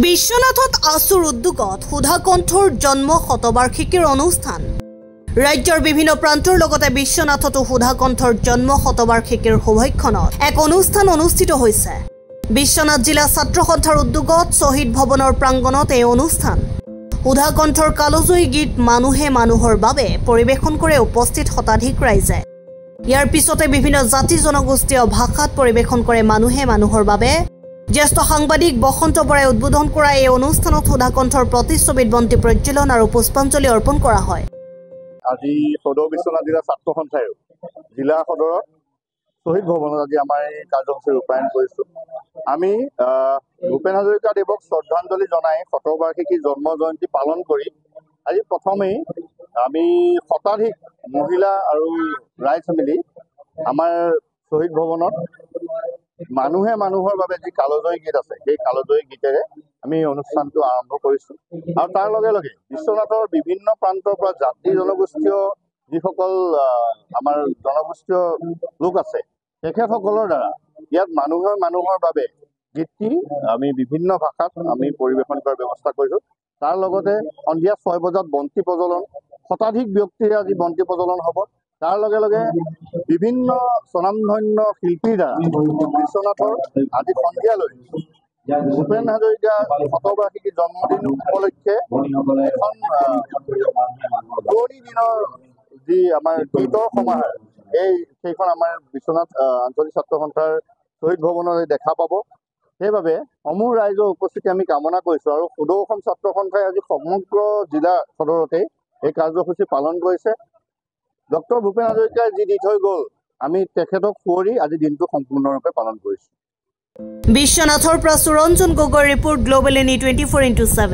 বিশ্বনাথত আসুৰ উদ্যোগত সুধাকণ্ঠৰ জন্ম শতবাৰ্ষিকীৰ অনুষ্ঠান। ৰাজ্যৰ বিভিন্ন প্ৰান্তৰ লগতে বিশ্বনাথতো সুধাকণ্ঠৰ জন্ম শতবাৰ্ষিকীৰ শুভক্ষণত এক অনুষ্ঠান অনুষ্ঠিত হৈছে। বিশ্বনাথ জিলা ছাত্ৰ সন্থাৰ উদ্যোগত শ্বহীদ ভৱনৰ প্ৰাংগণত এই অনুষ্ঠান। সুধাকণ্ঠৰ কালজয়ী গীত মানুহে মানুহৰ বাবে পৰিৱেশন কৰে উপস্থিত শতাধিক ৰাইজে। ইয়াৰ পিছতে বিভিন্ন জাতি জনগোষ্ঠীয় ভাষাত পৰিৱেশন কৰে মানুহে মানুহৰ বাবে। জ্যেষ্ঠ সাংবাদিক বসন্ত বৰাই উদ্বোধন কৰা এই অনুষ্ঠানত সুধাকণ্ঠৰ প্ৰতিচ্ছবিত বন্তি প্ৰজ্বলন আৰু পুষ্পাঞ্জলি অৰ্পণ কৰা হয়। আজি সদৌ বিশ্বনাথ জিলা ছাত্ৰ সন্থাই জিলা সদৰত শ্বহীদ ভৱনত আজি আমাৰ এই কাৰ্যসূচী ৰূপায়ণ কৰিছোঁ। আমি ভূপেন হাজৰিকা দেৱক শ্ৰদ্ধাঞ্জলি জনাই শতবাৰ্ষিকী জন্ম জয়ন্তী পালন কৰি আজি প্ৰথমেই আমি শতাধিক মহিলা আৰু ৰাইজ মিলি আমাৰ শ্বহীদ ভৱনত মানুহে মানুহৰ বাবে যি কালজয়ী গীত আছে সেই কালজয়ী গীতেৰে আমি অনুষ্ঠানটো আৰম্ভ কৰিছোঁ। আৰু তাৰ লগে লগে বিশ্বনাথৰ বিভিন্ন প্ৰান্তৰ পৰা জাতি জনগোষ্ঠীয় যিসকল আমাৰ জনগোষ্ঠীয় লোক আছে তেখেতসকলৰ দ্বাৰা ইয়াত মানুহে মানুহৰ বাবে গীতটি আমি বিভিন্ন ভাষাত আমি পৰিৱেশন কৰাৰ ব্যৱস্থা কৰিছোঁ। তাৰ লগতে সন্ধিয়া 6 বজাত বন্তি প্ৰজ্বলন, শতাধিক ব্যক্তিৰে আজি বন্তি প্ৰজ্বলন হ'ব। তাৰ লগে লগে বিভিন্ন স্বনামধন্য শিল্পীৰ দ্বাৰা বিশ্বনাথৰ আজি সন্ধিয়ালৈ ভূপেন হাজৰিকা শতবাৰ্ষিকী জন্মদিন উপলক্ষে এখন পুৰণি দিনৰ যি আমাৰ গীতৰ সমাহাৰ সেইখন আমাৰ বিশ্বনাথ আঞ্চলিক ছাত্ৰ সন্থাৰ শ্বহীদ ভৱনত দেখা পাব। সেইবাবে সমূহ ৰাইজৰ উপস্থিতি আমি কামনা কৰিছোঁ। আৰু সদৌ অসম ছাত্ৰ সন্থাই আজি সমগ্ৰ জিলা সদৰতে এই কাৰ্যসূচী পালন কৰিছে। ডক্টৰ ভূপেন হাজৰিকাই যি দি থৈ গ'ল আমি তেখেতক সুঁৱৰি আজি দিনটো সম্পূৰ্ণৰূপে পালন কৰিছোঁ। বিশ্বনাথৰ পৰা সুৰঞ্জন গগৈৰ ৰিপৰ্ট, গ্লোবেল এনি 24x7।